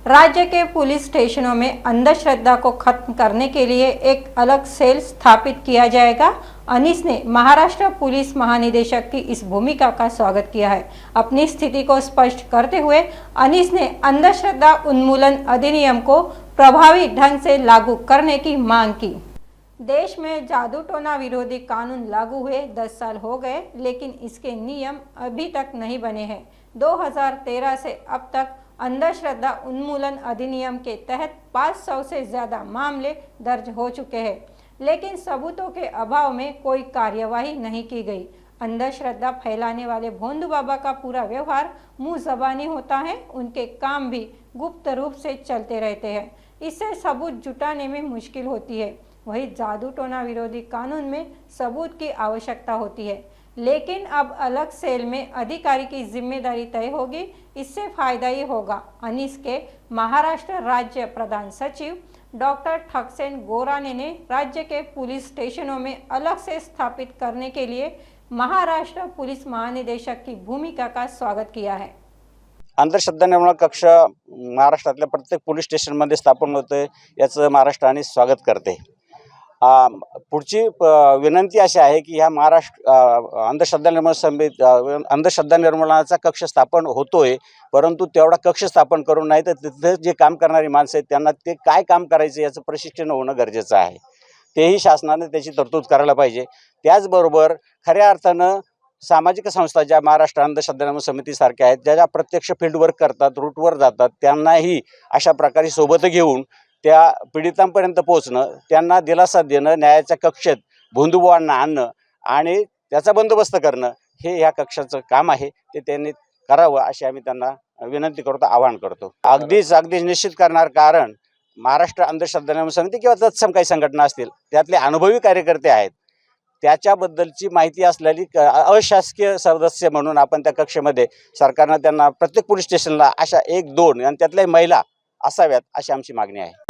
राज्य के पुलिस स्टेशनों में अंधश्रद्धा को खत्म करने के लिए एक अलग सेल स्थापित किया जाएगा। अनीस ने महाराष्ट्र पुलिस महानिदेशक की इस भूमिका का स्वागत किया है। अपनी स्थिति को स्पष्ट करते हुए अनीस ने अंधश्रद्धा उन्मूलन अधिनियम को प्रभावी ढंग से लागू करने की मांग की। देश में जादू टोना विरोधी कानून लागू हुए 10 साल हो गए, लेकिन इसके नियम अभी तक नहीं बने हैं। 2013 से अब तक अंधश्रद्धा उन्मूलन अधिनियम के तहत 500 से ज़्यादा मामले दर्ज हो चुके हैं, लेकिन सबूतों के अभाव में कोई कार्यवाही नहीं की गई। अंधश्रद्धा फैलाने वाले भोंदू बाबा का पूरा व्यवहार मुंह ज़बानी होता है, उनके काम भी गुप्त रूप से चलते रहते हैं। इससे सबूत जुटाने में मुश्किल होती है। वही जादू टोना विरोधी कानून में सबूत की आवश्यकता होती है, लेकिन अब अलग सेल में अधिकारी की जिम्मेदारी तय होगी। इससे फायदा ही होगा। अनीस के महाराष्ट्र राज्य प्रधान सचिव डॉक्टर ठकसेन गोराने ने राज्य के पुलिस स्टेशनों में अलग से स्थापित करने के लिए महाराष्ट्र पुलिस महानिदेशक की भूमिका का स्वागत किया है। अंधश्रद्धा निर्मूलन कक्ष महाराष्ट्रातल्या प्रत्येक पोलीस स्टेशनमध्ये स्थापन होते, याचं महाराष्ट्राने स्वागत करते। पुढची विनंती अशी आहे की ह्या महाराष्ट्र अंधश्रद्धा निर्मूलन समिती अंधश्रद्धा निर्मूलनाचा कक्ष स्थापन होतोय, परंतु तेवढा कक्ष स्थापन करून नाही तर तिथे जे काम करणारी माणसं आहेत त्यांना ते काय काम करायचं याचं प्रशिक्षण होणं गरजेचं आहे। तेही शासनाने त्याची तरतूद करायला पाहिजे। त्याचबरोबर खऱ्या अर्थानं सामाजिक संस्था ज्या महाराष्ट्र अंधश्रद्धा निर्मूलन समितीसारख्या आहेत, ज्या फील्ड वर्क करतात, रूटवर जातात, त्यांनाही अशा प्रकारे सोबत घेऊन त्या पीडितांपर्यंत पोहोचणं, त्यांना दिलासा देणं, न्यायाच्या कक्षेत भोंदूबुवांना आणणं आणि त्याचा बंदोबस्त करणं हे या कक्षाचं काम आहे। ते त्यांनी करावं अशी आम्ही त्यांना विनंती करतो, आवाहन करतो। अगदीच निश्चित करणार, कारण महाराष्ट्र अंधश्रद्धा निर्मूलन समिती किंवा तत्सम काही संघटना असतील त्यातले अनुभवी कार्यकर्ते आहेत, त्याच्याबद्दलची माहिती असलेली अशासकीय सदस्य म्हणून आपण त्या कक्षेमध्ये सरकारने त्यांना प्रत्येक पोलीस स्टेशनला अशा 1-2 आणि त्यातल्या महिला असाव्यात अशी आमची मागणी आहे।